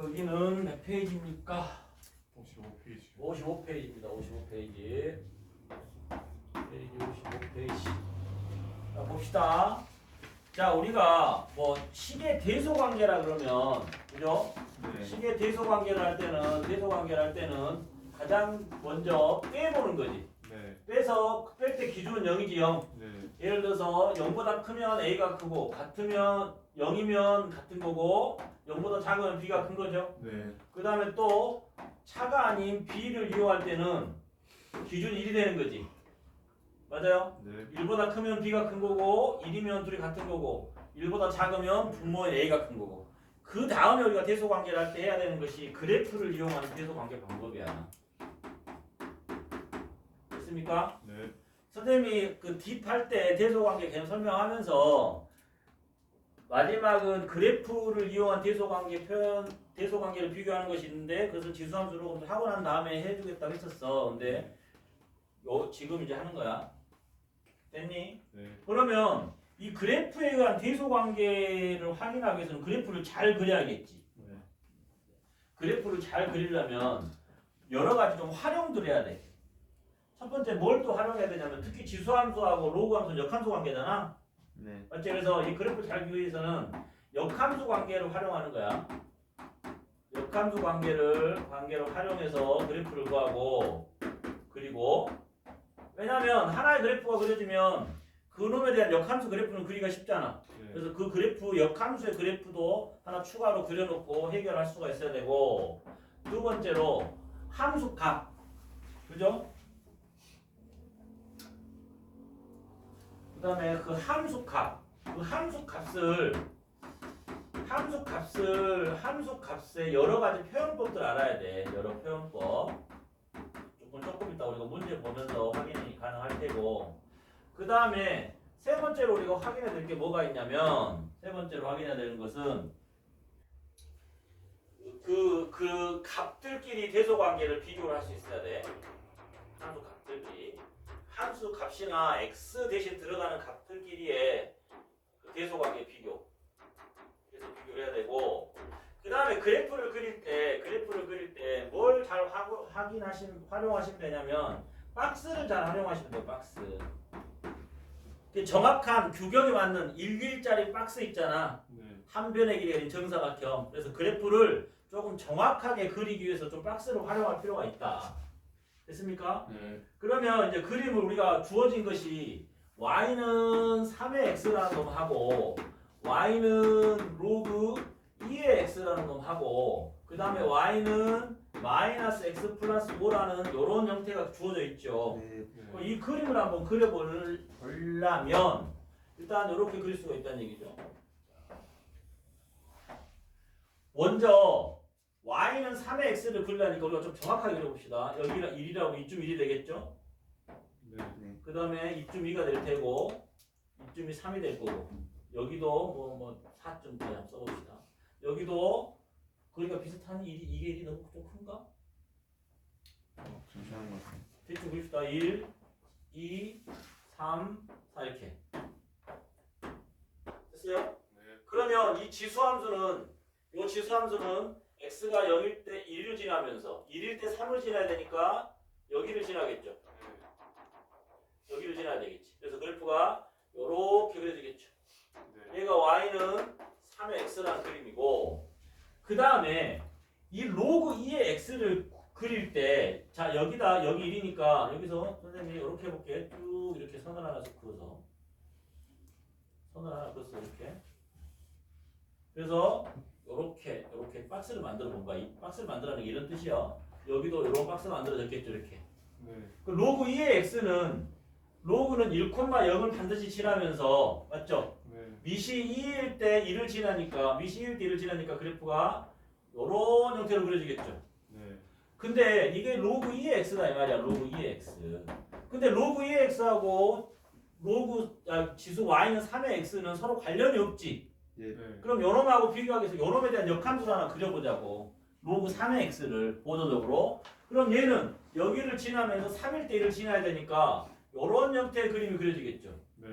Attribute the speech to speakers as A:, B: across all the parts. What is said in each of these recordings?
A: 여기는 몇 페이지입니까?
B: 55페이지.
A: 55페이지입니다. 55페이지. 페이지 55페이지. 자, 봅시다. 자, 우리가 뭐 식의 대소관계라 그러면 그죠?
B: 네.
A: 식의 대소관계를 할 때는 가장 먼저 빼보는 거지.
B: 네.
A: 빼서 뺄 때 기준은 0이지 0.
B: 네.
A: 예를 들어서 0보다 크면 A가 크고 같으면 0이면 같은 거고 0보다 작으면 B가 큰 거죠.
B: 네.
A: 그 다음에 또 차가 아닌 B를 이용할 때는 기준 1이 되는 거지. 맞아요?
B: 네.
A: 1보다 크면 B가 큰 거고 1이면 둘이 같은 거고 1보다 작으면 분모의 A가 큰 거고 그 다음에 우리가 대소관계를 할 때 해야 되는 것이 그래프를 이용하는 대소관계 방법이야. 됐습니까?
B: 네.
A: 선생님이 그 딥할 때 대소관계 개념 설명하면서 마지막은 그래프를 이용한 대소관계 표현, 대소관계를 비교하는 것이 있는데 그것을 지수함수로 하고 난 다음에 해주겠다고 했었어. 근데 지금 이제 하는 거야. 됐니?
B: 네.
A: 그러면 이 그래프에 의한 대소관계를 확인하기 위해서는 그래프를 잘 그려야겠지.
B: 네.
A: 그래프를 잘 그리려면 여러 가지 좀 활용들 해야 돼. 첫 번째 뭘 또 활용해야 되냐면 특히 지수함수하고 로그함수는 역함수 관계잖아.
B: 네.
A: 맞지? 그래서 이 그래프를 잘 그리기 위해서는 역함수 관계를 활용하는 거야. 역함수 관계를 활용해서 그래프를 구하고 그리고 왜냐면 하나의 그래프가 그려지면 그놈에 대한 역함수 그래프는 그리기가 쉽잖아.
B: 네.
A: 그래서 그 그래프 역함수의 그래프도 하나 추가로 그려놓고 해결할 수가 있어야 되고 두 번째로 함수 값 그죠? 그 다음에 그 함수 값의 여러 가지 표현법들 알아야 돼. 여러 표현법. 조금 이따 우리가 문제 보면서 확인이 가능할 테고. 그 다음에 세 번째로 우리가 확인해야 될 게 뭐가 있냐면, 세 번째로 확인해야 되는 것은 그 값들끼리 대소관계를 비교를 할 수 있어야 돼. 함수 값들끼리. 함수 값이나 x 대신 들어가는 값들끼리의 그 대소관계 비교. 그래서 비교를 해야 되고 그 다음에 그래프를 그릴 때 뭘 잘 활용하시면 되냐면 박스를 잘 활용하시면 돼요. 박스. 정확한 규격에 맞는 1일짜리 박스 있잖아.
B: 네.
A: 한 변의 길이가 아닌 정사각형. 그래서 그래프를 조금 정확하게 그리기 위해서 좀 박스를 활용할 필요가 있다. 됐습니까?
B: 네.
A: 그러면 이제 그림을 우리가 주어진 것이 y는 3의 x라는 놈하고 y는 로그 2의 x라는 놈하고 그 다음에 y는 마이너스 x 플러스 5라는 이런 형태가 주어져 있죠.
B: 네.
A: 이 그림을 한번 그려보려면 일단 이렇게 그릴 수가 있다는 얘기죠. 먼저 y는 3의 x를 그리려니까 우리가 좀 정확하게 그려봅시다. 여기가 1이라고 이쯤 1이 되겠죠?
B: 네.
A: 그 다음에 이쯤 2가 될 테고 이쯤이 3이 될 거고 여기도 뭐 4쯤 그냥 써봅시다. 여기도 그러니까 비슷한 이게 1이 너무 좀 큰가?
B: 잠시만 것 같아요.
A: 대충 그립시다. 1, 2, 3, 4 이렇게 됐어요?
B: 네.
A: 그러면 이 지수함수는 x가 0일 때 1을 지나면서 1일 때 3을 지나야 되니까 여기를 지나겠죠. 여기를 지나야 되겠지. 그래서 그래프가 이렇게 그려지겠죠.
B: 네.
A: 얘가 y는 3의 x라는 그림이고 그 다음에 이 로그 2의 x를 그릴 때 자 여기 1이니까 여기서 선생님이 이렇게 해볼게. 쭉 이렇게 선을 하나 그어서 이렇게 그래서 이렇게 박스를 만들어 본 거야. 이 박스를 만들어는 게 이런 뜻이야. 여기도 이런 박스가 만들어졌겠죠. 이렇게
B: 네.
A: 그 로그 2의 x는 로그는 1,0을 반드시 지나면서 맞죠?
B: 네.
A: 미시 2일 때 1을 지나니까 그래프가 이런 형태로 그려지겠죠.
B: 네.
A: 근데 이게 로그 2의 x다 이 말이야. 로그 2의 x. 근데 로그 2의 x하고 지수 y는 3의 x는 서로 관련이 없지.
B: 네.
A: 그럼 요놈하고 비교하기 위해서 요놈에 대한 역함수를 하나 그려보자고. 로그 3의 x를 보조적으로. 그럼 얘는 여기를 지나면서 3일 때 1을 지나야 되니까 요런 형태의 그림이 그려지겠죠.
B: 네.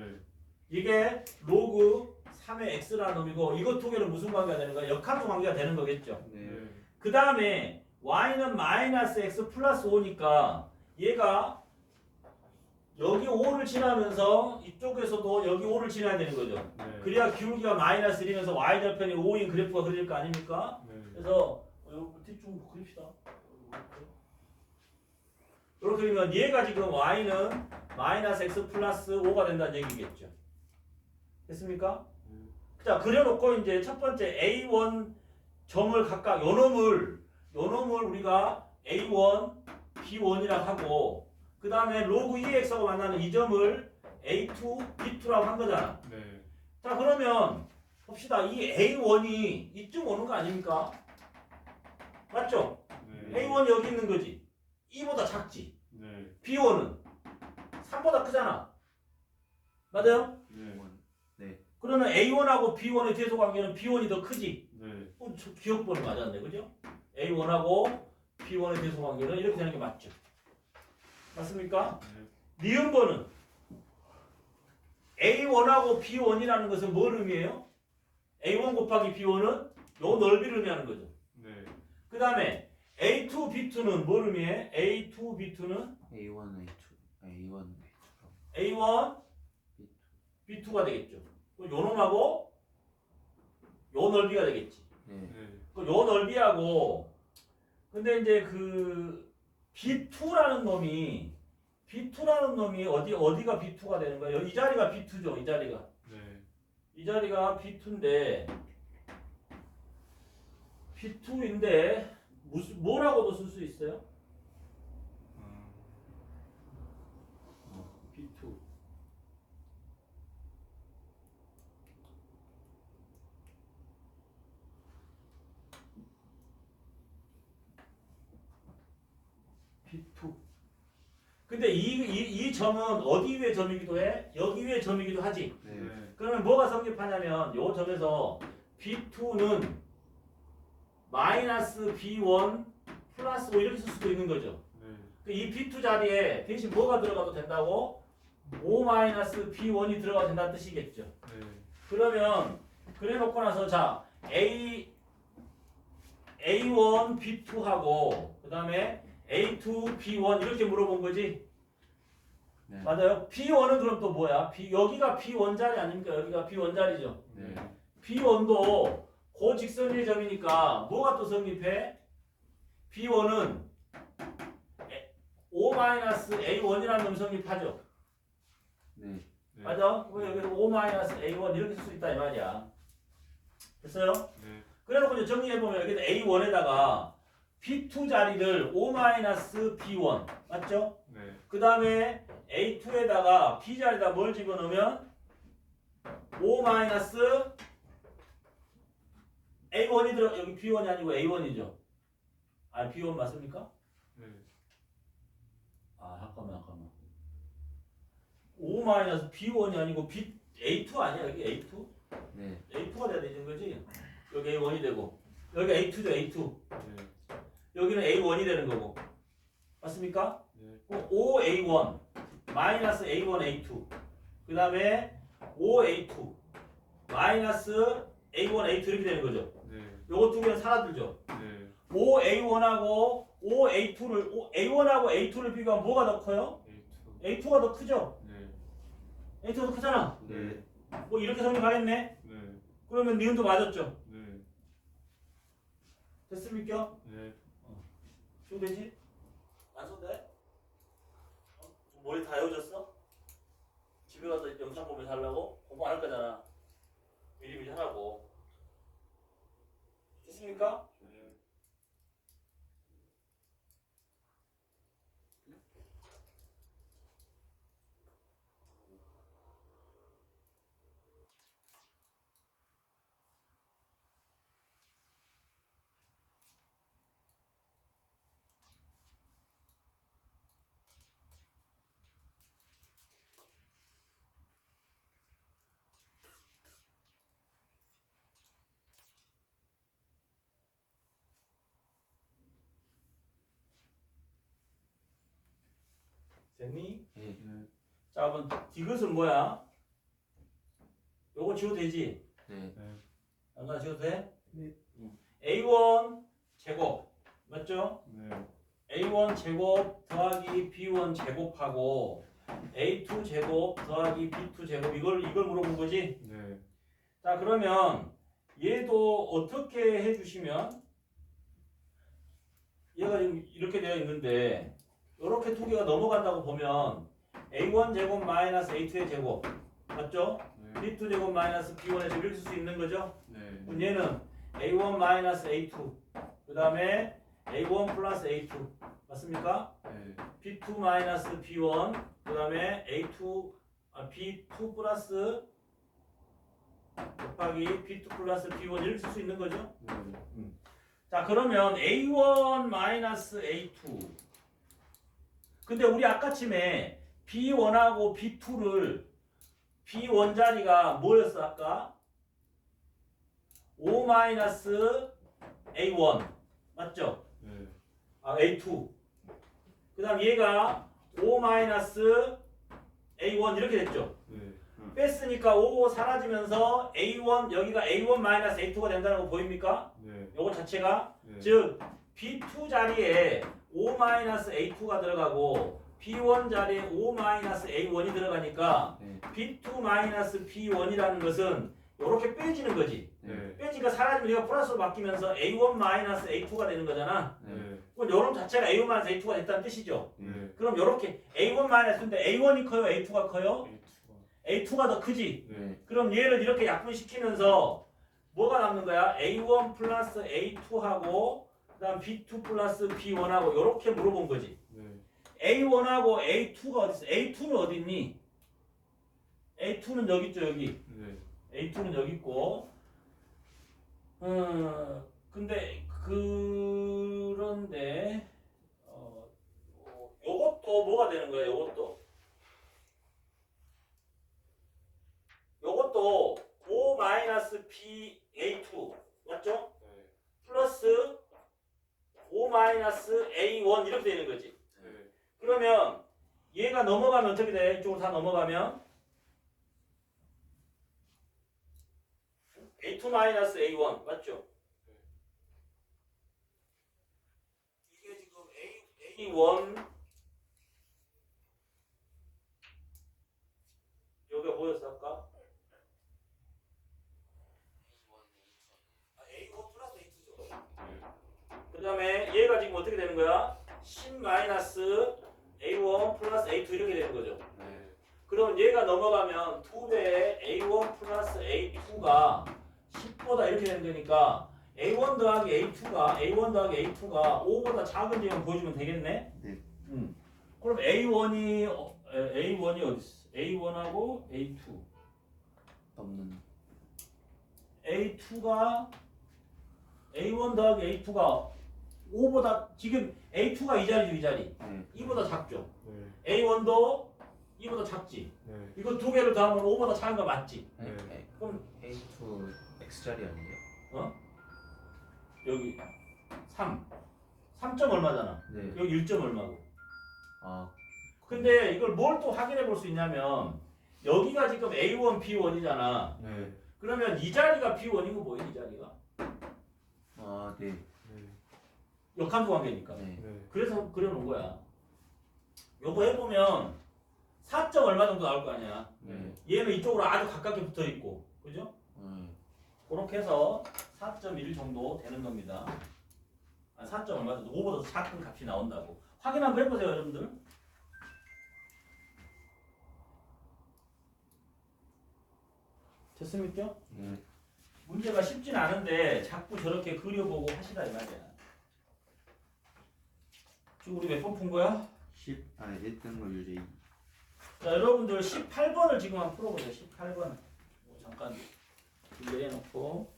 A: 이게 로그 3의 x라는 놈이고 이것 두 개는 무슨 관계가 되는 거야? 역함수 관계가 되는 거겠죠.
B: 네.
A: 그 다음에 y는 마이너스 x 플러스 5니까 얘가 여기 5를 지나면서 이쪽에서도 여기 5를 지나야 되는 거죠.
B: 네.
A: 그래야 기울기가 마이너스 1이면서 y절편이 5인 그래프가 그릴 거 아닙니까?
B: 네.
A: 그래서 이거 좀 그립시다. 이렇게 되면 얘가 지금 y는 마이너스 x 플러스 5가 된다는 얘기겠죠. 됐습니까? 자, 그려놓고 이제 첫 번째 A1 점을 각각 요 놈을 우리가 A1, B1이라고 하고 그 다음에 로그 2x하고 만나는 이 점을 A2, B2라고 한 거잖아.
B: 네.
A: 자, 그러면 봅시다. 이 A1이 이쯤 오는 거 아닙니까? 맞죠?
B: 네.
A: A1이 여기 있는 거지. 2보다 작지.
B: 네.
A: B1은 3보다 크잖아. 맞아요?
B: 네.
A: 그러면 A1하고 B1의 대소 관계는 B1이 더 크지.
B: 네.
A: 저 기억번호 맞았네, 그죠? A1하고 B1의 대소 관계는 이렇게 되는 게 맞죠. 맞습니까?
B: 네.
A: 니은번은 A1하고 B1이라는 것은 뭘 의미해요? A1 곱하기 B1은 요 넓이를 의미하는 거죠.
B: 네.
A: 그 다음에 A2, B2는 뭘 의미해? A2, B2는
C: A1, A2, A1,
A: A1, B2가 되겠죠. 요 놈하고 요 넓이가 되겠지.
C: 네.
B: 네.
A: 요 넓이하고 근데 이제 그 B2라는 놈이 어디가 B2가 되는 거예요? 이 자리가 B2죠. 이 자리가.
B: 네.
A: 이 자리가 B2인데 B2인데 뭐라고도 쓸 수 있어요? B2. B2. 근데 이 점은 어디 위의 점이기도 해? 여기 위의 점이기도 하지.
C: 네.
B: 네.
A: 그러면 뭐가 성립하냐면 요 점에서 B2는 마이너스 B1 플러스 5 이렇게 쓸 수도 있는 거죠.
B: 네.
A: 이 B2 자리에 대신 뭐가 들어가도 된다고? 5 마이너스 B1이 들어가도 된다는 뜻이겠죠.
B: 네.
A: 그러면 그래 놓고 나서 자 A1 B2하고 그 다음에 A2 B1 이렇게 물어본 거지.
C: 네.
A: 맞아요. B1은 그럼 또 뭐야? 여기가 B1 자리 아닙니까? 여기가 B1 자리죠.
B: 네.
A: B1도 고직선의 점이니까 뭐가 또 성립해? B1은 5-A1이라는 놈이 성립하죠.
C: 네.
B: 네.
A: 맞아? 그럼 여기서 5-A1 이렇게 쓸 수 있다 이 말이야. 됐어요?
B: 네.
A: 그래놓고 이제 정리해보면 여기서 A1에다가 B2 자리를 5-B1 맞죠?
B: 네.
A: 그 다음에 A2에다가 B 자리에다 뭘 집어넣으면 5-A1이 들어 여기 B1이 아니고 A1이죠. 아 B1 맞습니까?
B: 네.
A: 아 잠깐만 5-B1이 아니고 A2 아니야 여기 A2?
C: 네.
A: A2가 돼야 되는 거지. 여기 A1이 되고 여기 A2죠 A2.
B: 네.
A: 여기는 A1이 되는 거고 맞습니까?
B: 네.
A: 그럼 5A1 마이너스 A1 A2 그 다음에 5A2 마이너스 A1 A2 이렇게 되는 거죠.
B: 네.
A: 요거 두 개는 사라들죠.
B: 네.
A: 5A1하고 5A2를 A1하고 비교하면 뭐가 더 커요?
B: A2.
A: A2가 더 크죠?
B: 네.
A: A2가 더 크잖아.
C: 네.
A: 뭐 이렇게 성립하겠네?
B: 네.
A: 그러면 니은도 맞았죠?
B: 네.
A: 됐습니까?
B: 네.
A: 준비되지? 안 손대? 머리 다 헤어졌어? 집에 가서 영상 보면서 하려고? 공부 안 할 거잖아. 미리미리 하라고. 됐습니까?
B: 네.
A: 됐니?
C: 네.
A: 자, 그럼 디귿은 뭐야? 요거 지워도 되지?
C: 네.
A: 안 가르쳐도 돼?
B: 네.
A: A1 제곱 맞죠?
B: 네.
A: A1 제곱 더하기 B1 제곱하고 A2 제곱 더하기 B2 제곱 이걸 물어본 거지?
B: 네.
A: 자 그러면 얘도 어떻게 해주시면 얘가 지금 이렇게 되어 있는데 이렇게 두 개가 넘어간다고 보면 A1 제곱 마이너스 A2의 제곱 맞죠?
B: 네.
A: B2 제곱 마이너스 B1의 제곱 이렇게 쓸 수 있는 거죠?
B: 네.
A: 그럼 얘는 A1 마이너스 A2 그 다음에 A1 플러스 A2 맞습니까?
B: 네.
A: B2 마이너스 B1 그 다음에 B2 플러스 곱하기 B2 플러스 B1 이렇게 쓸 수 있는 거죠?
B: 네.
A: 자 그러면 A1 마이너스 A2 근데 우리 아까쯤에 B1하고 B2를 B1 자리가 뭐였어 아까? 5 마이너스 A1 맞죠?
B: 네.
A: 아 A2 그 다음 얘가 5 마이너스 A1 이렇게 됐죠?
B: 네.
A: 뺐으니까 5 사라지면서 A1 여기가 A1 마이너스 A2가 된다는 거 보입니까?
B: 네.
A: 요거 자체가
B: 네.
A: 즉 B2 자리에 5 마이너스 A2가 들어가고 B1 자리에 5 마이너스 A1이 들어가니까
C: 네.
A: B2 마이너스 B1이라는 것은 이렇게 빼지는 거지.
B: 네.
A: 빼지니까 사라지면 얘가 플러스로 바뀌면서 A1 마이너스 A2가 되는 거잖아.
B: 네.
A: 그럼 요런 자체가 A1 마이너스 A2가 됐다는 뜻이죠.
B: 네.
A: 그럼 요렇게 A1 마이너스인데 A1이 커요, A2가 커요?
B: A2가.
A: A2가 더 크지.
B: 네.
A: 그럼 얘를 이렇게 약분시키면서 뭐가 남는 거야? A1 플러스 A2하고 그다음 B2 플러스 B1하고 이렇게 물어본 거지.
B: 네.
A: A1하고 A2가 어디 있어? A2는 어디 있니? A2는 여기 있죠, 여기.
B: 네.
A: A2는 여기 있고. 근데 그런데 요것도 뭐가 되는 거야? 요것도 5 마이너스 B A2 맞죠?
B: 네.
A: 플러스 5 마이너스 A1 이렇게 되는 거지.
B: 네.
A: 그러면 얘가 넘어가면 어떻게 돼? 이쪽으로 다 넘어가면 A2 마이너스 A1 맞죠? 이게 지금 A1 여기가 뭐였어 아까? A1 플러스 A2죠. 그 다음에 얘가 지금 어떻게 되는 거야? 10 마이너스 A1 플러스 A2 이렇게 되는 거죠.
B: 네.
A: 그럼 얘가 넘어가면 2배의 A1 플러스 A2가 10보다 이렇게 되는 거니까 A1 더하기 A2가 5보다 작은 점을 보여주면 되겠네?
C: 네.
A: 그럼 A1이 어디 있어? A1하고 A2
C: 없는.
A: A2가 A1 더하기 A2가 5보다 지금 A2가 이 자리죠, 이 자리.
C: 네.
A: 이보다 작죠.
B: 네.
A: A1도 이보다 작지.
B: 네.
A: 이거 두 개를 더하면 5보다 작은 거 맞지?
C: 네.
B: 네.
A: 그럼
C: A2 X 자리 아니에요?
A: 어? 여기 3. 3점 얼마잖아.
C: 네.
A: 여기 1점 얼마고.
C: 아.
A: 근데 이걸 뭘 또 확인해 볼 수 있냐면 여기가 지금 A1, B1이잖아.
B: 네.
A: 그러면 이 자리가 B1이고 뭐야, 이 자리가?
C: 아, 네.
B: 네.
A: 역함수 관계니까.
C: 네.
B: 네.
A: 그래서 그려놓은 거야. 요거 해보면 4점 얼마 정도 나올 거 아니야.
C: 네.
A: 얘는 이쪽으로 아주 가깝게 붙어 있고, 그죠?
C: 네.
A: 그렇게 해서 4.1 정도 되는 겁니다. 4점 얼마 정도, 5보다 더 작은 값이 나온다고. 확인 한번 해보세요, 여러분들. 됐습니까?
C: 네.
A: 문제가 쉽진 않은데 자꾸 저렇게 그려보고 하시라 이 말이야. 지금 우리 몇 번 푼 거야?
C: 10. 아, 1등 거 유제 2.
A: 자, 여러분들 18번을 지금 한번 풀어보세요. 18번. 잠깐 준비해놓고.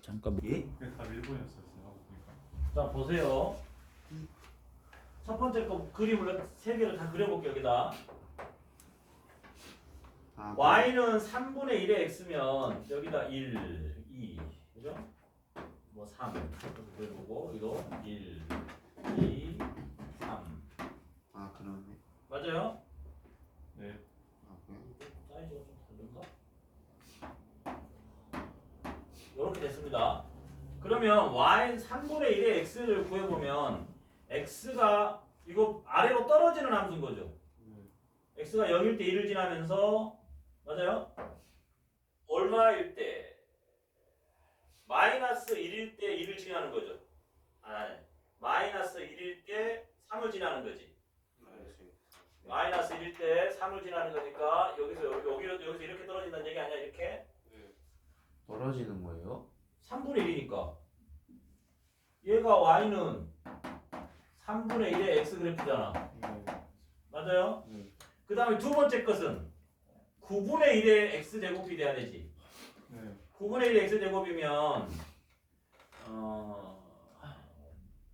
A: 잠깐.
C: 예?
B: 다 일본이었어요. 하고 보니까.
A: 자, 보세요. 첫 번째 거 그림을 세 개를 다 그려볼게요. 여기다.
C: 아,
A: y는 3분의 1의 x면 여기다 1, 2, 그죠? 뭐 3 이렇게 그려보고 이거 1, 2, 3
C: 아, 그러네.
A: 맞아요?
B: 네.
C: 아, 그래?
A: 사이즈가 좀 다른가? 이렇게 됐습니다. 그러면 y 3분의 1의 x를 구해보면 x가 이거 아래로 떨어지는 함수인 거죠. x가 0일 때 1을 지나면서 맞아요? 얼마일 때? 마이너스 1일 때 1을 지나는 거죠. 아니, 마이너스 1일 때 3을 지나는 거지. 마이너스 1일 때 3을 지나는 거니까 여기서 이렇게 떨어진다는 얘기 아니야? 이렇게?
C: 떨어지는 거예요?
A: 3분의 1이니까 얘가 y는 3분의 1의 x 그래프잖아. 맞아요? 그 다음에 두 번째 것은 9분의 1의 x 제곱이 돼야 되지. 9분의 1의 x 제곱이면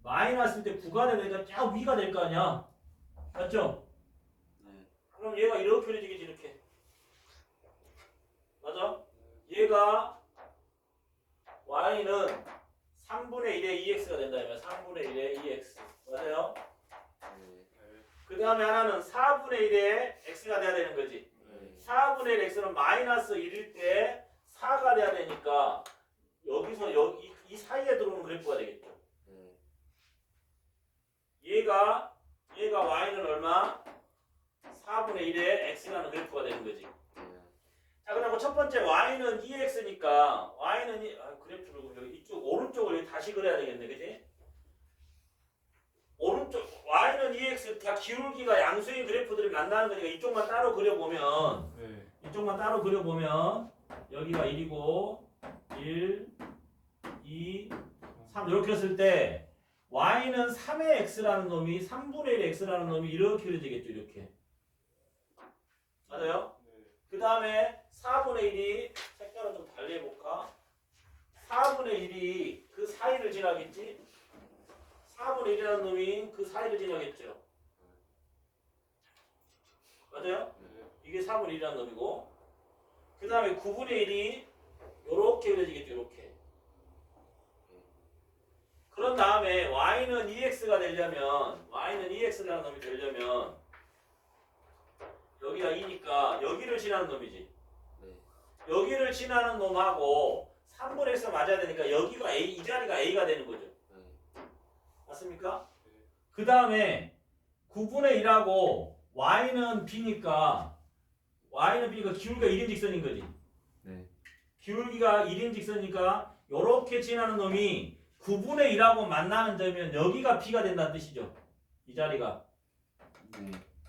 A: 마이너스 때 9가 되니까 쫙 위가 될 거 아니야. 맞죠? 그럼 얘가 이렇게 그려지겠지. 이렇게. 맞아? 얘가 y는 3분의 1의 2x가 된다면 3분의 1의 2x. 맞아요? 그 다음에 하나는 4분의 1의 x가 돼야 되는 거지. 4분의 1 x는 마이너스 1일 때 4가 돼야 되니까 여기서 이 사이에 들어오는 그래프가 되겠죠. 얘가 y는 얼마? 4분의 1의 x라는 그래프가 되는 거지. 자, 그리고 첫 번째 y는 2x니까 y는 그래프를 여기 이쪽 오른쪽을 여기 다시 그려야 되겠네, 그지? 오른쪽 y는 2x 다 기울기가 양수인 그래프들이 만나는 거니까 이쪽만 따로 그려보면 여기가 1이고 1, 2, 3 이렇게 했을 때 y는 3의 x라는 놈이 3분의 1의 x라는 놈이 이렇게 그려지겠죠. 이렇게. 맞아요? 그 다음에 4분의 1이 색깔을 좀 달리 해볼까? 4분의 1이 그 사이를 지나겠지? 4분의 1이라는 놈이 그 사이를 지나겠죠? 맞아요? 이게 4분의 1이라는 놈이고 그 다음에 9분의 1이 요렇게 그려지겠죠? 요렇게. 그런 다음에 y는 2x가 되려면 y는 2x라는 놈이 되려면 여기가 2니까 여기를 지나는 놈이지. 여기를 지나는 놈하고 3분의 x 맞아야 되니까 여기가 a, 이 자리가 a가 되는 거죠. 맞습니까? 그 다음에 9분의 1하고 y는 b니까 기울기가 1인 직선인 거지. 기울기가 1인 직선이니까 요렇게 지나는 놈이 9분의 1하고 만나는 점이면 여기가 b가 된다는 뜻이죠. 이 자리가.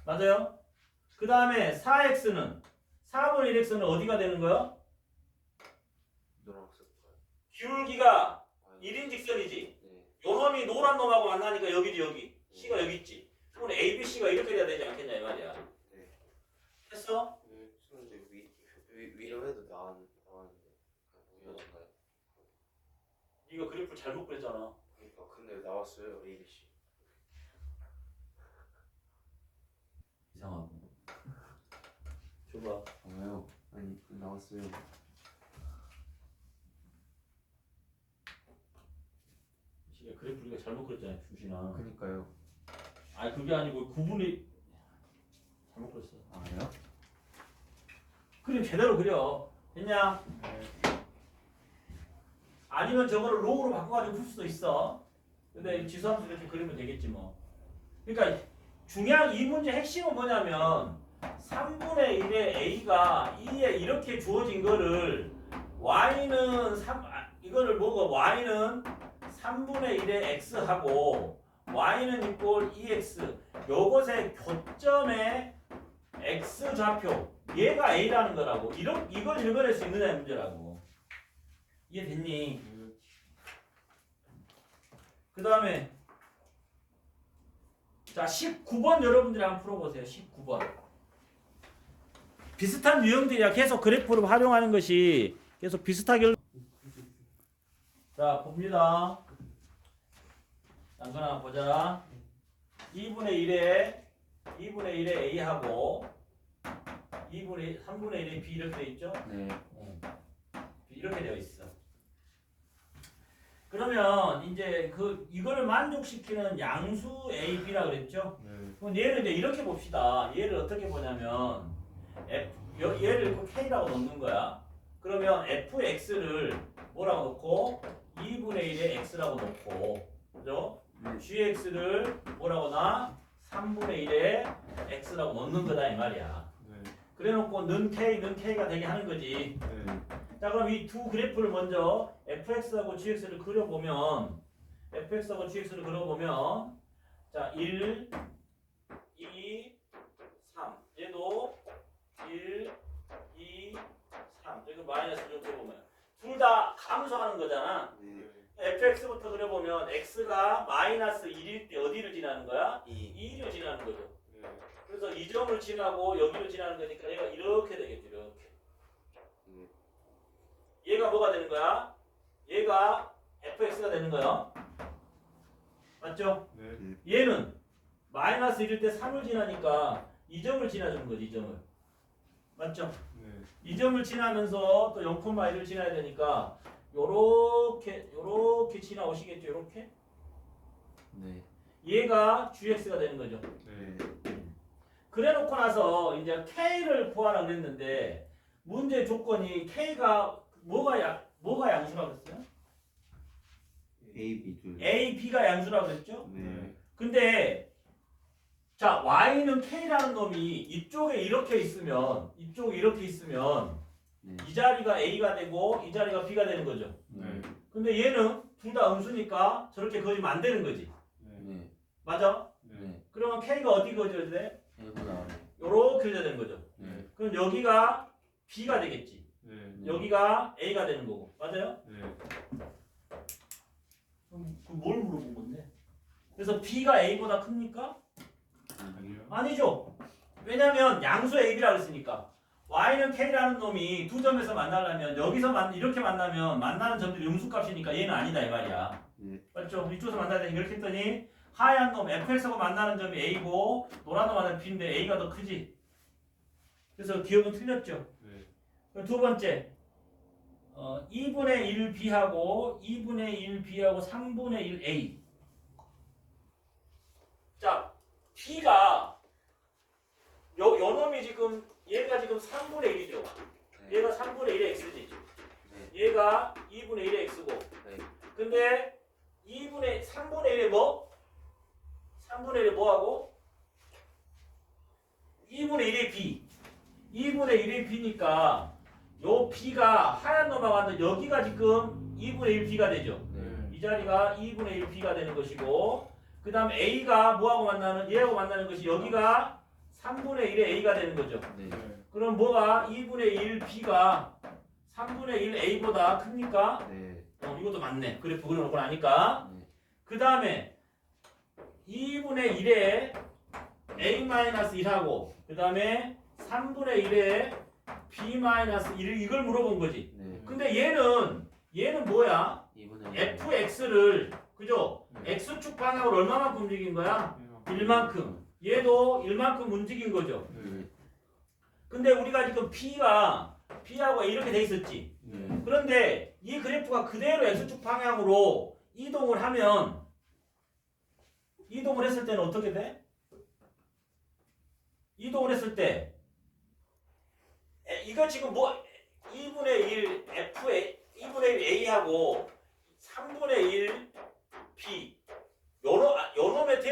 A: 맞아요? 그 다음에 4x는 4분의 1x는 어디가 되는 거야? 기울기가 1인 직선이지. 요 놈이 노란 놈하고 만나니까 여기지 여기. C가 여기 있지. 그러면 A, B, C가 이렇게 돼야 되지 않겠냐 이 말이야. 했어?
C: 위로 해도 나왔는데 우연한가요?
A: 네가 그래프를 잘못 그렸잖아.
C: 그러니까 근데 나왔어요 A, B, C.
A: 이상하고. 줘봐.
C: 왜요? 아니 나왔어요.
A: 지금 그래프 우리가 잘못 그렸잖아 주신아.
C: 그니까요.
A: 아니 그게 아니고 9분의 잘못 그렸어.
C: 아요?
A: 그림 제대로 그려. 됐냐? 아니면 저거를 로우로 바꿔가지고 풀 수도 있어. 근데 지수함수 이렇게 그리면 되겠지 뭐. 그러니까 중요한 이 문제 핵심은 뭐냐면 3분의 1의 a가 2에 이렇게 주어진 거를 y는 3 이거를 뭐고 y는 3분의 1의 x하고 y는 이꼴 2x 요것의 교점의 x 좌표 얘가 a라는 거라고. 이걸 읽어낼 수 있느냐의 문제라고. 이해됐니? 그 다음에 자 19번 여러분들이 한번 풀어보세요. 19번 비슷한 유형들이야. 계속 그래프를 활용하는 것이 계속 비슷하게. 자 봅니다. 잠깐 보자. 2분의 1의 a하고 3분의 1의 b 이렇게 되어 있죠?
C: 네.
A: 이렇게 되어 있어. 그러면 이제 이거를 만족시키는 양수 a, b라 그랬죠? 그럼 얘를 이제 이렇게 봅시다. 얘를 어떻게 보냐면 얘를 k라고 넣는 거야. 그러면 fx를 뭐라고 말이야.
B: 네.
A: 그래놓고 는 K가 되게 하는 거지.
B: 네.
A: 자 그럼 이 두 그래프를 먼저 fx하고 gx를 그려보면 fx하고 gx를 그려보면 자 1, 2, 3 얘도 1, 2, 3 여기 마이너스 이렇게 보면 둘 다 감소하는 거잖아.
C: 네.
A: fx부터 그려보면 x가 마이너스 1일 때 어디를 지나는 거야?
C: 2.
A: 2를 지나는 거죠.
B: 네.
A: 그래서 이 점을 지나고 여기를 지나는 거니까 얘가 이렇게 되겠죠. 이렇게. 얘가 뭐가 되는 거야? 얘가 fx가 되는 거야. 맞죠?
B: 네.
A: 얘는 마이너스 1일 때 3을 지나니까 이 점을 지나주는 거지. 이 점을. 맞죠?
B: 네.
A: 이 점을 지나면서 또 0,1을 지나야 되니까 요렇게 지나오시겠죠. 요렇게.
C: 네.
A: 얘가 gx가 되는 거죠.
B: 네.
A: 그래 놓고 나서 이제 k를 구하라 그랬는데 문제 조건이 k가 뭐가 양수라고 그랬어요?
C: A, B 둘.
A: a, b가 양수라고 그랬죠?
C: 네.
A: 근데 자 y는 k라는 놈이 이쪽에 이렇게 있으면
C: 네.
A: 이 자리가 a가 되고 이 자리가 b가 되는 거죠.
B: 네.
A: 근데 얘는 둘 다 음수니까 저렇게 그어지면 안 되는 거지.
B: 네.
C: 네.
A: 맞아?
B: 네.
C: 네.
A: 그러면 k가 어디 그어져야 돼?
C: A보다 아래.
A: 요렇게 그어져야 되는 거죠.
B: 네.
A: 그럼 여기가 b가 되겠지.
B: 네.
A: 여기가 a가 되는 거고. 맞아요?
B: 네.
A: 그럼 뭘 물어본 건데? 그래서 b가 a보다 큽니까?
B: 아니요.
A: 아니죠. 왜냐면 양수 ab라고 했으니까. y는 k라는 놈이 두 점에서 만나려면 여기서 이렇게 만나면 만나는 점들이 음수값이니까 얘는 아니다 이 말이야.
C: 네.
A: 맞죠? 이쪽에서 만나야 되니까 이렇게 했더니 하얀 놈 fx하고 만나는 점이 a고 노란 놈 만나는 b인데 a가 더 크지. 그래서 기억은 틀렸죠.
B: 네.
A: 그럼 두 번째 2분의 1 b하고 2분의 1 b하고 3분의 1 a. 자 b가 요 놈이 지금 얘가 지금 3분의 1이죠.
C: 네.
A: 얘가 3분의 1의 x지.
C: 네.
A: 얘가 2분의 1의 x고.
C: 네.
A: 근데 3분의 1의 뭐? 3분의 1의 뭐하고? 2분의 1의 b. 2분의 1의 b니까 요 b가 하얀 놈하고 왔는데 여기가 지금 2분의 1 b가 되죠.
C: 네.
A: 이 자리가 2분의 1 b가 되는 것이고 그 다음에 a가 뭐하고 만나는 얘하고 만나는 것이 여기가 3분의 1의 a가 되는 거죠.
C: 네.
B: 네.
A: 그럼 뭐가 2분의 1 b가 3분의 1 a보다 큽니까?
C: 네.
A: 이것도 맞네. 그래프 그려놓고 나니까.
C: 네.
A: 그 다음에 2분의 1에 a-1하고 그 다음에 3분의 1에 b-1 이걸 물어본 거지.
C: 네.
A: 근데 얘는 뭐야?
C: 2분의
A: fx를 그죠?
B: 네.
A: x축 방향으로 얼마만큼 움직인 거야? 1만큼. 얘도 1만큼 움직인 거죠.
B: 네.
A: 근데 우리가 지금 B하고 이렇게 돼 있었지.
C: 네.
A: 그런데 이 그래프가 그대로 X축 방향으로 이동을 했을 때는 어떻게 돼? 이동을 했을 때 이거 지금 2분의 1 2분의 1 A하고 3분의 1 B 요놈의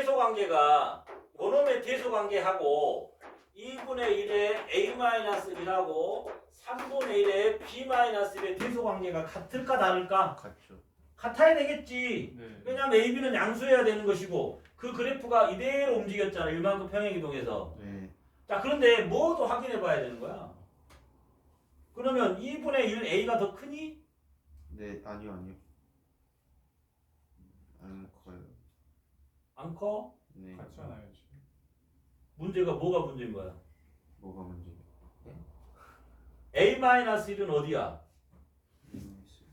A: 대소관계하고 2분의 1의 A-1하고 3분의 1의 B-1의 대소관계가 같을까 다를까?
C: 같죠.
A: 같아야 되겠지.
B: 네.
A: 왜냐면 AB는 양수해야 되는 것이고 그 그래프가 이대로 움직였잖아. 일반급 평행이동에서.
C: 네.
A: 자 그런데 뭐도 확인해 봐야 되는 거야. 그러면 2분의 1 A가 더 크니?
C: 네. 아니요. 안 커요.
A: 안 커?
C: 네.
B: 같지 않아요 지금.
A: 문제가 뭐가 문제인 거야?
C: 뭐가 문제예요?
A: A-1은 어디야?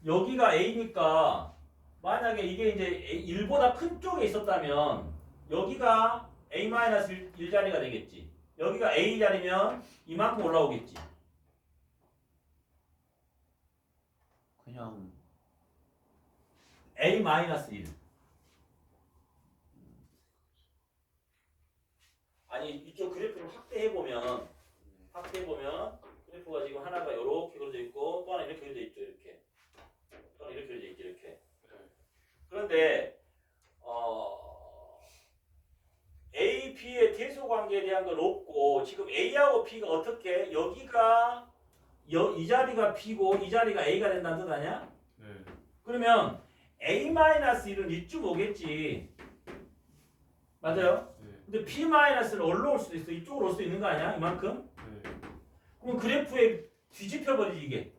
A: 여기가 A니까 만약에 이게 이제 1보다 큰 쪽에 있었다면 여기가 A-1 자리가 되겠지. 여기가 A 자리면 이만큼 올라오겠지.
C: 그냥
A: A-1. 아니 이쪽 그래프를 확대해보면 그래프가 지금 하나가 이렇게 그려져 있고 또 하나 이렇게 그려져 있죠. 이렇게. 또 하나 이렇게 그려져 있죠. 이렇게. 그런데 A, B의 대소관계에 대한 건 없고 지금 A하고 B가 어떻게 여기가 이 자리가 B고 이 자리가 A가 된다는 뜻 아니야?
B: 네.
A: 그러면 A-1은 이쯤 오겠지. 맞아요?
B: 네.
A: 근데 P-는 어디로 올 수도 있어. 이쪽으로 올 수도 있는 거 아니야? 이만큼?
B: 네.
A: 그럼 그래프에 뒤집혀 버리지 이게.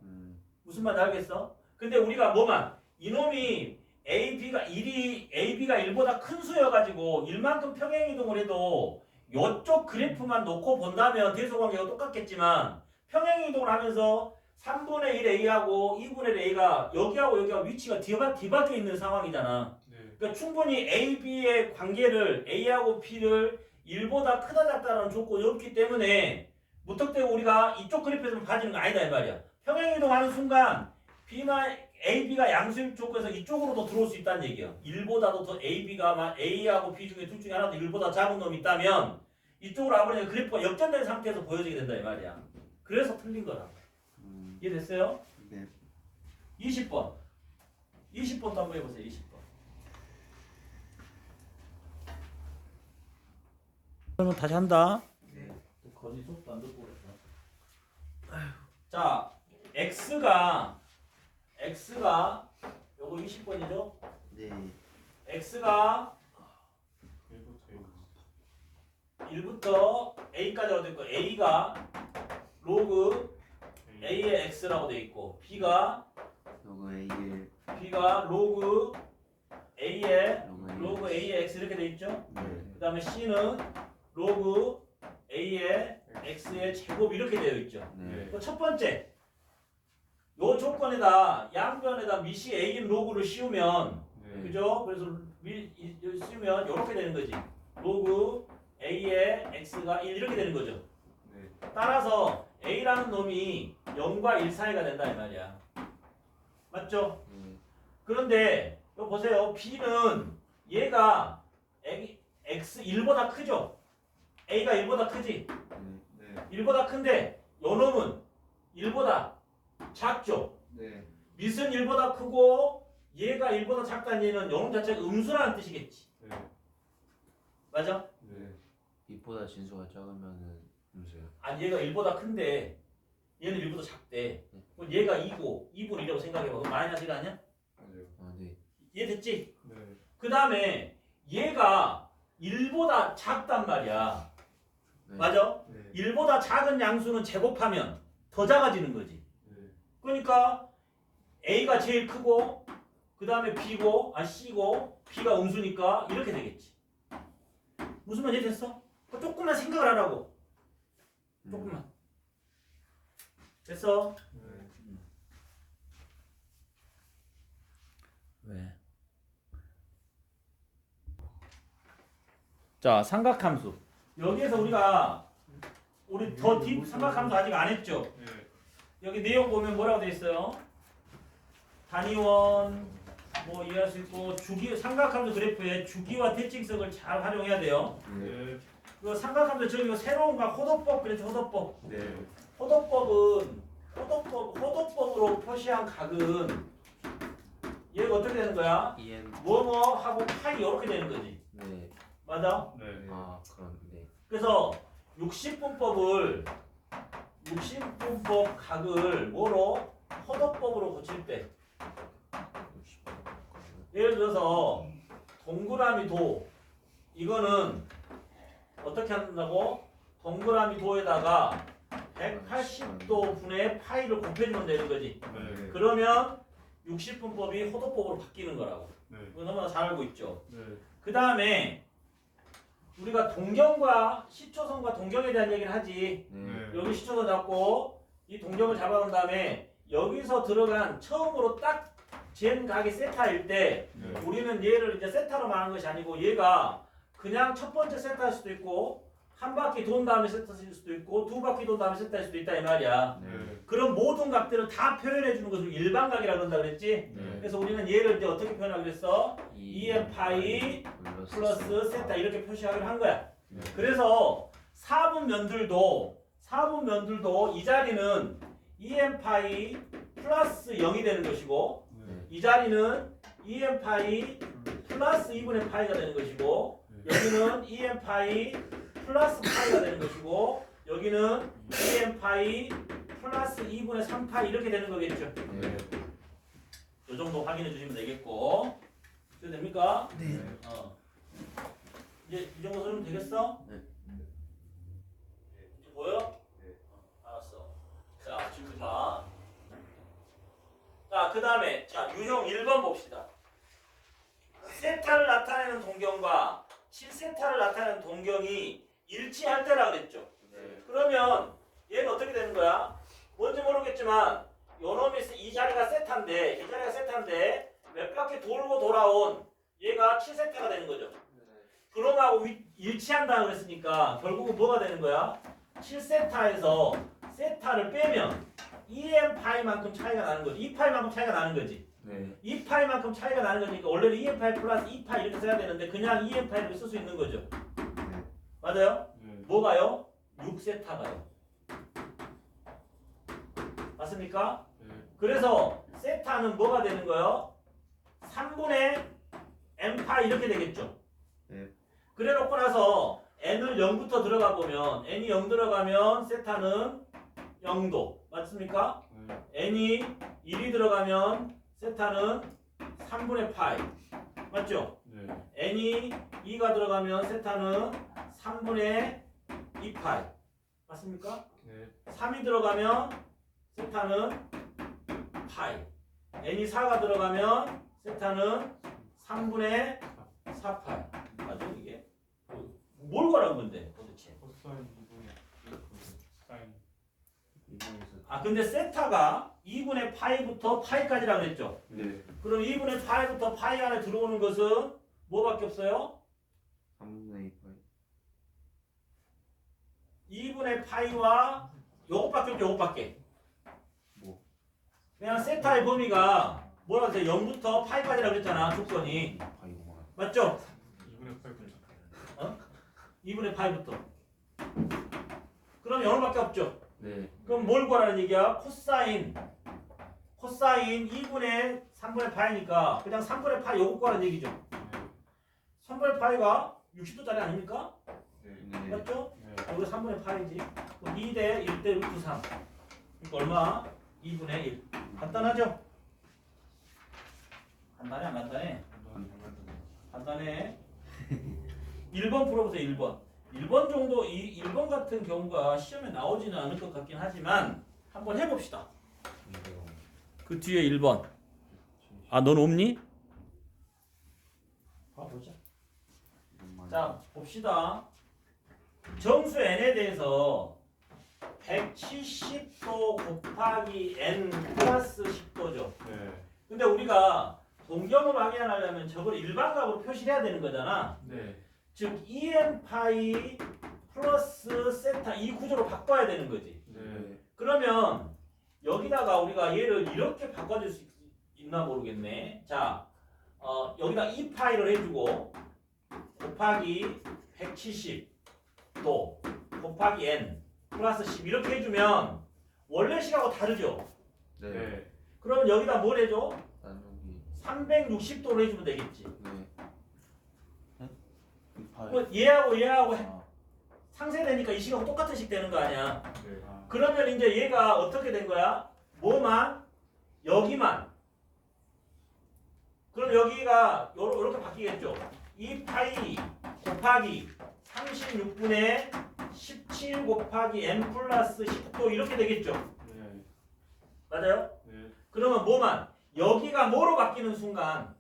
C: 음.
A: 무슨 말인지 알겠어? 근데 우리가 뭐만 이놈이 AB가 1보다 큰 수여가지고 1만큼 평행이동을 해도 이쪽 그래프만 놓고 본다면 대소관계가 똑같겠지만 평행이동을 하면서 3분의 1 A하고 2분의 1 A가 여기하고 여기가 위치가 뒤바뀌어 있는 상황이잖아.
B: 네.
A: 그러니까 충분히 A, B의 관계를 A하고 P를 1보다 크다 작다라는 조건이 없기 때문에 무턱대고 우리가 이쪽 그래프에서만 봐주는 거 아니다 이 말이야. 평행이동하는 순간 A, B가 양수입 조건에서 이쪽으로도 들어올 수 있다는 얘기야. 1보다도 더 A가 A하고 B 중에 둘 중에 하나도 1보다 작은 놈이 있다면 이쪽으로 와버리니까 그래프가 역전된 상태에서 보여지게 된다 이 말이야. 그래서 틀린 거다. 이해됐어요?
C: 네.
A: 20번. 20번도 한번 해보세요. 20번. 그러면 다시 한다.
C: 네.
A: 거기 속도 안 듣고 그랬다. 자, x가 요거 20번이죠?
C: 네.
A: x가
B: 1부터
A: 1부터 a까지로 돼 있고 a가 로그 a의 x라고 돼 있고 b가
C: 로그 A의
A: 로그 a의
C: 로그
A: 로그 a의 x 이렇게 돼 있죠?
C: 네.
A: 그 다음에 c는 로그 a의 x의 제곱 이렇게 되어 있죠.
C: 네.
A: 첫 번째, 요 조건에다 양변에다 미시 a인 로그를 씌우면,
B: 네.
A: 그죠? 그래서 씌우면 이렇게 되는 거지. 로그 a의 x가 1 이렇게 되는 거죠.
B: 네.
A: 따라서 a라는 놈이 0과 1 사이가 된다 이 말이야. 맞죠? 그런데 이거 보세요. b는 얘가 x 1보다 크죠? a가 1보다 크지?
C: 네.
A: 1보다 큰데 요 놈은 1보다 작죠?
C: 네.
A: 밑은 1보다 크고 얘가 1보다 작다는 얘는 요 놈 자체가 음수라는 뜻이겠지.
B: 네.
A: 맞아?
B: 네.
C: B보다 진수가 작으면은 음수요.
A: 아니 얘가 1보다 큰데 얘는 1보다 작대. 그럼 얘가 2고 2분의 1이라고 생각해봐. 그럼 마이너스 1 아니야?
B: 맞아요.
C: 아, 네.
A: 이해됐지?
B: 네.
A: 그 다음에 얘가 1보다 작단 말이야.
C: 네.
A: 맞아?
B: 네.
A: 1보다 작은 양수는 제곱하면 더 작아지는 거지.
B: 네.
A: 그러니까 A가 제일 크고 그 다음에 B고 C고 B가 음수니까 이렇게 되겠지. 무슨 말인지 됐어? 조금만 생각을 하라고. 조금만. 됐어?
B: 네.
A: 왜? 자, 삼각함수. 여기에서 우리 더 딥 삼각함수 아직 안 했죠?
B: 네.
A: 여기 내용 보면 뭐라고 돼 있어요? 단위원 뭐 이해할 수 있고 삼각함수 그래프의 주기와 대칭성을 잘 활용해야 돼요.
B: 네.
A: 그 삼각함수 저기 새로운 거 호도법 그랬죠? 호도법.
C: 네.
A: 호도법으로 표시한 각은 얘가 어떻게 되는 거야?
C: EN.
A: 뭐뭐 하고 파이 이렇게 되는 거지.
C: 네.
A: 맞아?
B: 네.
C: 아, 그럼 네.
A: 그래서 60분법 각을 뭐로? 호도법으로 고칠 때. 예를 들어서 동그라미 도 이거는 어떻게 한다고? 동그라미 도에다가 180도 분의 파이를 곱해주면 되는 거지.
B: 네.
A: 그러면 60분법이 호도법으로 바뀌는 거라고.
B: 네.
A: 이거 너무나 잘 알고 있죠.
B: 네.
A: 그 다음에 우리가 동경과 시초선과 동경에 대한 얘기를 하지.
C: 네.
A: 여기 시초선 잡고 이 동경을 잡아놓은 다음에 여기서 들어간 처음으로 딱 잰 각이 세타일 때
B: 네.
A: 우리는 얘를 이제 세타로 말하는 것이 아니고 얘가 그냥 첫 번째 세타일 수도 있고 한 바퀴 돈 다음에 세타일 수도 있고 두 바퀴 돈 다음에 세타일 수도 있다 이 말이야.
B: 네.
A: 그런 모든 각들을 다 표현해 주는 것을 일반각이라 그런다 그랬지.
B: 네.
A: 그래서 우리는 얘를 이제 어떻게 표현하기로 했어? 2n 파이 플러스 세타 이렇게 표시하기로 한 거야.
B: 네.
A: 그래서 4분 면들도 이 자리는 2n 파이 플러스 0이 되는 것이고
B: 네.
A: 이 자리는 2n 파이 플러스 2분의 파이가 되는 것이고 여기는 2n 파이 플러스 파이가 되는 것이고 여기는 2n 파이 플러스 2분의 3파이 이렇게 되는 거겠죠.
C: 네.
A: 이 정도 확인해 주시면 되겠고. 이해 됩니까?
C: 네.
A: 이제 이 정도 쓰면 되겠어?
C: 네.
A: 이제 보여? 알았어. 자, 지금 봐. 자, 그 다음에 자 유형 1번 봅시다. 세타를 나타내는 동경과 7세타를 나타내는 동경이 일치할 때라 그랬죠.
C: 네.
A: 그러면 얘는 어떻게 되는 거야? 뭔지 모르겠지만 요놈이 이 자리가 세타인데 이 자리가 세타인데 몇 바퀴 돌고 돌아온 얘가 7세타가 되는 거죠. 그놈하고 일치한다 그랬으니까 결국은 뭐가 되는 거야? 7세타에서 세타를 빼면 2n 파이만큼 차이가 나는 거지. 2파이만큼 차이가 나는 거지.
C: 네.
A: 2파이만큼 차이가 나는 거니까 원래는 2n 파이 플러스 2파이 이렇게 써야 되는데 그냥 2n 파이를 쓸 수 있는 거죠.
C: 네.
A: 맞아요?
B: 네.
A: 뭐가요? 6세타가요. 맞습니까?
B: 네.
A: 그래서 세타는 뭐가 되는 거예요? 3분의 n파이 이렇게 되겠죠.
C: 네.
A: 그래 놓고 나서 n을 0부터 들어가 보면 n이 0 들어가면 세타는 0도. 맞습니까?
B: 네.
A: n이 1이 들어가면 세타는 3분의 파이. 맞죠?
B: 네.
A: n이 2가 들어가면 세타는 3분의 2파이. 맞습니까?
B: 네.
A: 3이 들어가면 세타는 파이. n이 4가 들어가면 세타는 3분의 4파이. 맞아 이게? 뭘 거란 건데 도대체?
B: 코사인 2분의 사인.
A: 아 근데 세타가 2분의 파이부터 파이까지라고 그랬죠?
C: 네.
A: 그럼 2분의 파이부터 파이 안에 들어오는 것은 뭐밖에 없어요?
C: 3분의 2파이.
A: 2분의 파이와 요것밖에 없죠. 요것밖에.
C: 뭐?
A: 그냥 세타의 범위가 뭐라고 했어요? 0부터 파이까지라고 그랬잖아. 조건이.
C: 파이구만.
A: 맞죠?
B: 2분의 8분의
A: 2분의 파이부터. 그럼 0밖에 없죠.
C: 네.
A: 그럼 뭘 구하라는 얘기야? 코사인 2분의 3분의 파이니까 그냥 3분의 파이 요거 구하라는 얘기죠. 3분의 파이가 60도짜리 아닙니까?
B: 네.
C: 네.
A: 맞죠?
B: 네.
A: 여기 3분의 파이지. 2대 1대 루트 3. 그러니까 얼마? 2분의 1. 간단하죠? 간단해 안 간단해? 간단해. 1번 풀어보세요. 1번. 1번 정도 1번 같은 경우가 시험에 나오지는 않을 것 같긴 하지만 한번 해봅시다. 그 뒤에 1번. 아, 넌 없니? 봐보자. 자, 봅시다. 정수 n에 대해서 170도 곱하기 n 플러스 10도죠.
B: 네.
A: 근데 우리가 동경을 확인하려면 저걸 일반값으로 표시를 해야 되는 거잖아.
B: 네.
A: 즉 2n 파이 플러스 세타 이 구조로 바꿔야 되는 거지.
B: 네.
A: 그러면 여기다가 우리가 얘를 이렇게 바꿔줄 수 있나 모르겠네. 자, 여기다 2파이를 해주고 곱하기 170도 곱하기 n 플러스 10 이렇게 해주면 원래 식하고 다르죠.
C: 네.
B: 네.
A: 그럼 여기다 뭘 해줘?
C: 나누기.
A: 360도로 해주면 되겠지.
C: 네.
A: 뭐 얘하고
C: 아.
A: 상쇄되니까 이 식하고 똑같은 식 되는 거 아니야.
B: 네.
A: 그러면 이제 얘가 어떻게 된 거야? 뭐만? 여기만. 그럼 여기가 요렇게 바뀌겠죠. 2파이 곱하기 36분의 17 곱하기 n 플러스 10도 이렇게 되겠죠.
B: 네.
A: 맞아요?
B: 네.
A: 그러면 뭐만? 여기가 뭐로 바뀌는 순간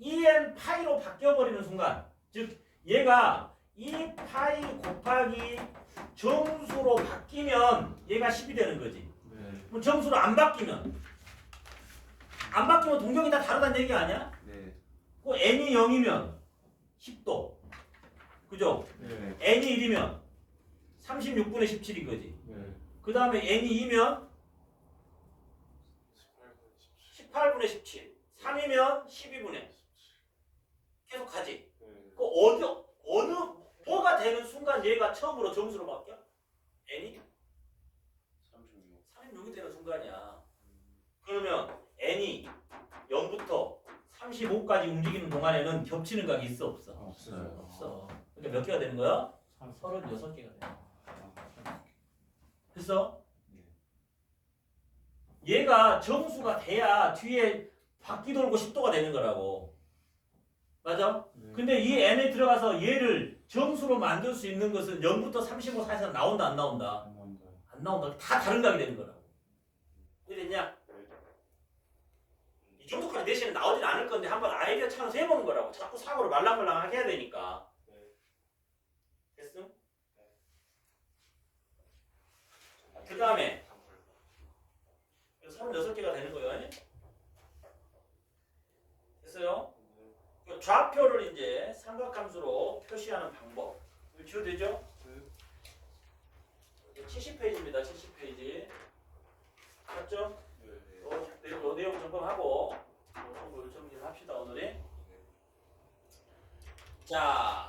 A: 2n 파이로 바뀌어버리는 순간 즉 얘가 2파이 곱하기 정수로 바뀌면 얘가 10이 되는 거지.
B: 네.
A: 그럼 정수로 안 바뀌면 동경이 다 다르다는 얘기 아니야?
C: 네.
A: 그 n이 0이면 10도. 그죠?
B: 네.
A: n이 1이면 36분의 17인 거지.
B: 네.
A: 그 다음에 n이 2면 18분의 17. 3이면 12분의. 계속 가지. 그 어느 뭐가 되는 순간 얘가 처음으로 정수로 바뀌어? n이 36이 되는 순간이야. 그러면 n이 0부터 35까지 움직이는 동안에는 겹치는 각이 있어 없어?
C: 없어요.
A: 없어. 그러니까 몇 개가 되는 거야? 36개가 돼요. 됐어? 얘가 정수가 돼야 뒤에 바퀴 돌고 10도가 되는 거라고. 맞아? 근데 이 n에 들어가서 얘를 정수로 만들 수 있는 것은 0부터 35 사이에서 나온다 안 나온다? 안 나온다. 다 다른 값이 되는 거라고. 이해됐냐? 이 정도까지 대신에 나오진 않을 건데 한번 아이디어 찬스 해보는 거라고. 자꾸 사고를 말랑말랑하게 해야 되니까. 됐음? 그 다음에 36개가 되는 거예요. 됐어요? 좌표를 이제 삼각함수로 표시하는 방법. 이거 되죠? 70페이지입니다. 70페이지. 맞죠? 요 내용 점검하고 정도 정리를 합시다 오늘이. 자,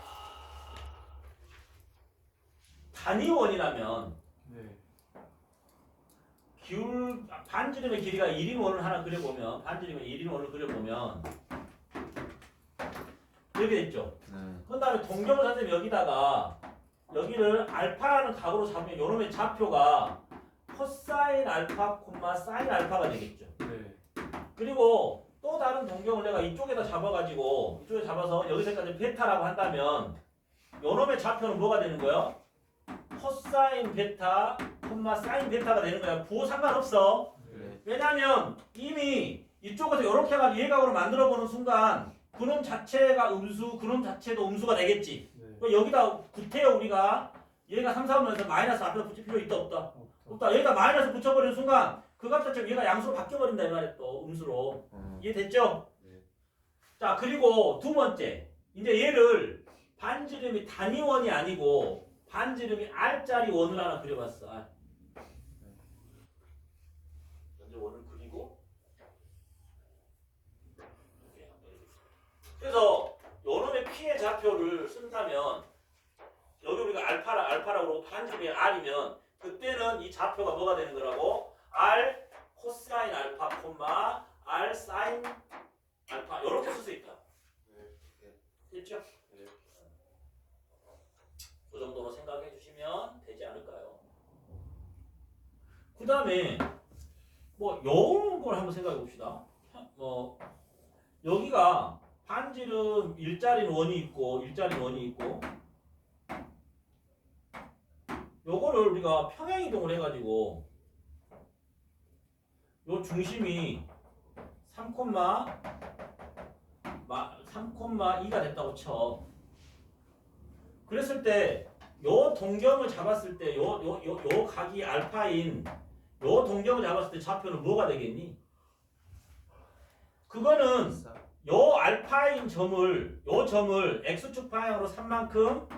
A: 단위원이라면 기울 반지름의 길이가 1인 원을 하나 그려보면 반지름의 1인 원을 그려보면 이렇게 됐죠. 그 다음에 동경을 선생님 여기를 알파라는 각으로 잡으면 요놈의 좌표가 코사인 알파 콤마 사인 알파가 되겠죠. 그리고 또 다른 동경을 내가 이쪽에다 잡아가지고 이쪽에 잡아서 여기서까지 베타라고 한다면 요놈의 좌표는 뭐가 되는 거예요? 코사인 베타 콤마 사인 베타가 되는 거야. 부호 상관없어. 왜냐면 이미 이쪽에서 이렇게 해가지고 예각으로 만들어 보는 순간 그놈 자체가 음수, 그놈 자체도 음수가 되겠지. 여기다 구태여 우리가 얘가 3, 4면에서 마이너스 앞에다 붙일 필요 있다 없다? 없다. 여기다 마이너스 붙여버리는 순간 그 값 자체가 얘가 양수로 바뀌어버린다 이 말이야. 또 음수로. 이해됐죠? 자, 그리고 두 번째 이제 얘를 반지름이 단위원이 아니고 반지름이 R짜리 원을 하나 그려봤어. 먼저 원을 그리고 그래서 요놈의 P의 좌표를 쓴다면 여기 우리가 알파라고 그러고 반지름이 R이면 그때는 이 좌표가 뭐가 되는 거라고? R 코사인 알파 콤마 R 사인 알파 이렇게 쓸 수 있다. 됐죠? 그 정도로 생각해 주시면 되지 않을까요? 그 다음에 뭐 이런 걸 한번 생각해 봅시다. 여기가 반지름 일자리는 원이 있고 일자리는 원이 있고 요거를 우리가 평행이동을 해가지고 요 중심이 3,2가 됐다고 쳐. 그랬을 때 요 동경을 잡았을 때 요 각이 알파인 요 동경을 잡았을 때 좌표는 뭐가 되겠니? 그거는 요 알파인 점을 x축 방향으로 3만큼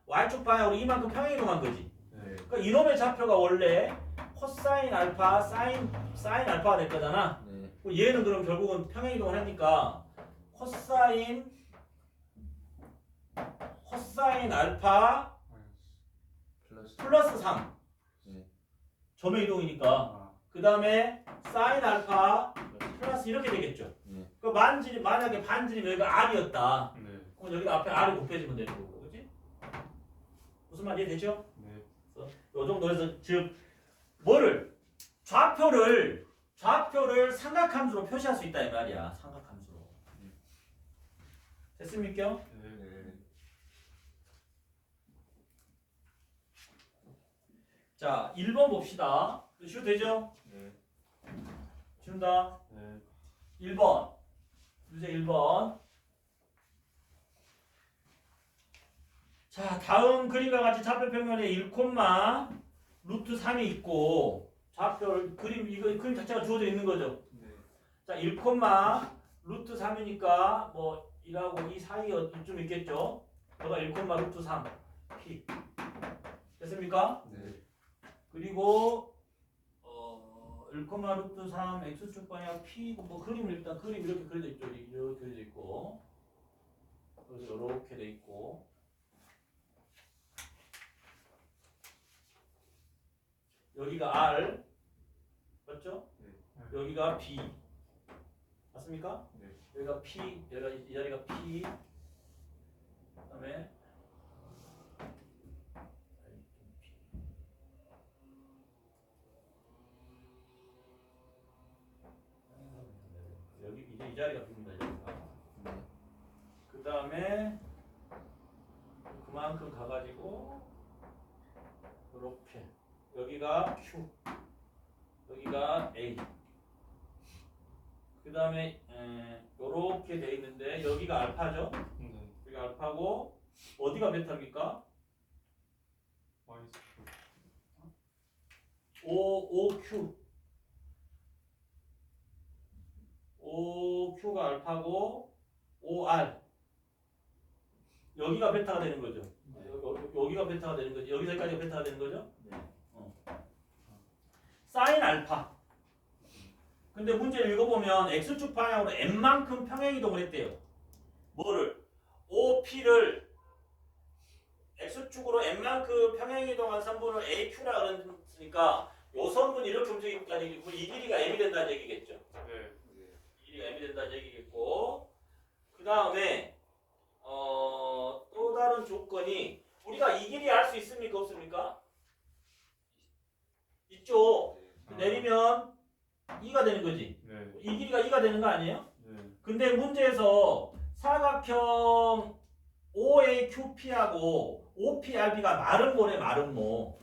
A: y축 방향으로 2만큼 평행이동한 거지. 그러니까 이놈의 좌표가 원래 코사인 알파 사인 알파가 될 거잖아. 얘는 그럼 결국은 평행이동을 하니까 코사인 알파 플러스 3 점의 이동이니까 그 다음에 사인 알파 플러스 이렇게 되겠죠. 그 만약에 반지름이 여기가 R이었다. 그럼 여기다 앞에 R이 곱해지면 되는 거고, 그렇지? 무슨 말 이해되죠? 요 정도에서 즉 뭐를 좌표를 삼각함수로 표시할 수 있다 이 말이야. 삼각함수로. 됐습니까? 자, 1번 봅시다. 쉬도 되죠? 쉬운다. 1번. 문제 1번. 자, 다음 그림과 같이 좌표 평면에 1, 루트 3이 있고 좌표 그림 자체가 주어져 있는 거죠. 자, 1, 루트 3이니까 뭐 1하고 2 사이에 좀 있겠죠. 여기가 1, 루트 3 P. 됐습니까? 그리고 1, 루트 3 x축 방향 P 뭐 그림 이렇게 그려져 있죠. 이렇게 그려져 있고 그래서 이렇게 돼 있고 여기가 R 맞죠? 여기가 B 맞습니까? 여기가 P 이 자리가 P 그다음에 자리가 빕니다. 여기가.
C: 네.
A: 그 다음에 그만큼 가가지고 이렇게 여기가 Q, 여기가 A. 그 다음에 이렇게 돼 있는데 여기가 알파죠.
B: 네.
A: 여기 알파고 어디가 베타입니까?
B: Y
A: OQ. OQ가 알파고 OR 여기가 베타가 되는 거죠. 여기가 베타가 되는 거죠. 여기서까지가 베타가 되는 거죠.
C: 네.
A: 사인 알파. 근데 문제를 읽어보면 x축 방향으로 n만큼 평행이동을 했대요. 뭐를? OP를 x축으로 n만큼 평행이동한 선분을 AQ라 그랬으니까 요 선분이 이렇게 움직인다는 얘기고 이 길이가 m이 된다는 얘기겠죠.
B: 네.
A: 이 길이가 m이 된다는 얘기겠고 그 다음에 또 다른 조건이 우리가 이 길이 알 수 있습니까? 없습니까? 있죠. 내리면 2가 되는 거지.
B: 네.
A: 이 길이가 2가 되는 거 아니에요?
B: 네.
A: 근데 문제에서 사각형 OAQP하고 OPRB가 마름모래 마름모.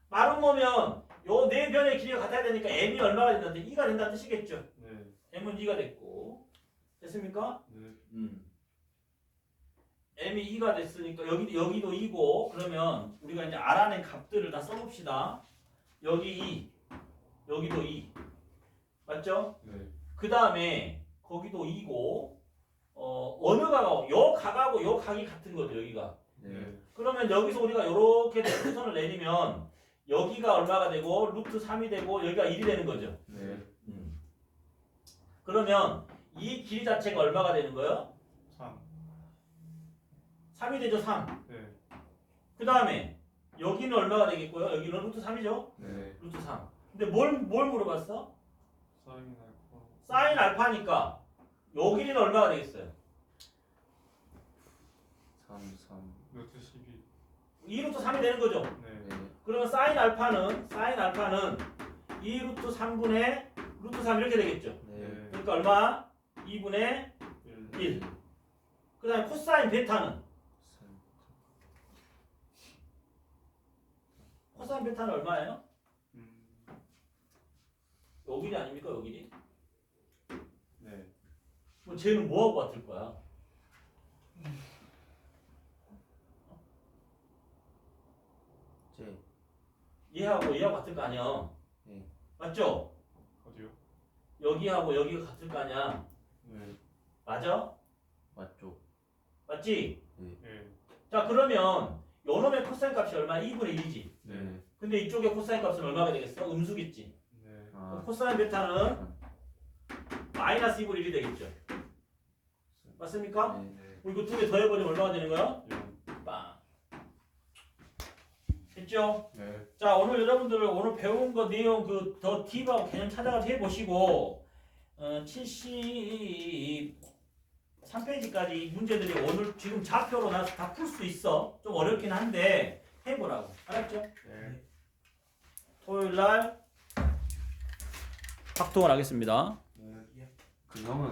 A: 마름모면 요 네 변의 길이가 같아야 되니까 M이 얼마가 된다는데 2가 된다는 뜻이겠죠.
B: 네.
A: M은 2가 됐고 됐습니까?
B: 네.
A: M이 2가 됐으니까 여기도 2고 그러면 우리가 이제 알아낸 값들을 다 써봅시다. 여기 2, 여기도 2 맞죠?
B: 네.
A: 그 다음에 거기도 2고 어느 각하고 요 각하고 요 각이 같은 거죠 여기가.
B: 네.
A: 그러면 여기서 우리가 이렇게 대표선을 내리면 여기가 얼마가 되고 루트 3이 되고 여기가 1이 되는 거죠.
C: 네.
A: 그러면 이 길이 자체가 얼마가 되는 거예요?
B: 3.
A: 3이 되죠 3.
B: 네.
A: 그 다음에 여기는 얼마가 되겠고요? 여기는 루트 3이죠?
C: 네.
A: 루트 3. 근데 뭘 물어봤어?
B: 사인 알파.
A: 사인 알파니까 요 길이는 얼마가 되겠어요?
C: 3.
B: 루트 12.
A: 2루트 3이 되는 거죠?
B: 네.
C: 네.
A: 그러면 사인 알파는 2루트 3분의 루트 3 이렇게 되겠죠?
C: 네.
A: 그러니까 얼마? 2분의
B: 1.
A: 1. 그 다음에 코사인 베타는? 코사인 베타는 얼마예요? 요 길이 아닙니까? 요 길이?
B: 네.
A: 뭐 쟤는 뭐하고 같을 거야?
C: 제.
A: 얘하고 같을 거 아니야?
C: 네.
A: 맞죠?
B: 어디요?
A: 여기하고 여기가 같을 거 아니야?
B: 네.
A: 맞아?
C: 맞죠?
A: 맞지?
B: 네.
A: 자 그러면 요놈의 코사인 값이 얼마? 2분의 1이지.
C: 네.
A: 근데 이쪽의 코사인 값은 얼마가 되겠어? 음수겠지.
B: 네.
C: 아.
A: 코사인 베타는 마이너스 2분의 1이 되겠죠. 맞습니까?
C: 네.
A: 이거 두 개 더해버리면 얼마가 되는 거야?
B: 0.
A: 빵. 됐죠?
B: 네.
A: 자 오늘 여러분들 오늘 배운 거 내용 그 더 팁하고 개념 찾아가서 해보시고 73페이지까지 문제들이 오늘 지금 좌표로 나서 다 풀 수 있어. 좀 어렵긴 한데 해보라고. 알았죠?
B: 네.
A: 토요일 날 확동을 하겠습니다.
B: 네.
C: 그 형은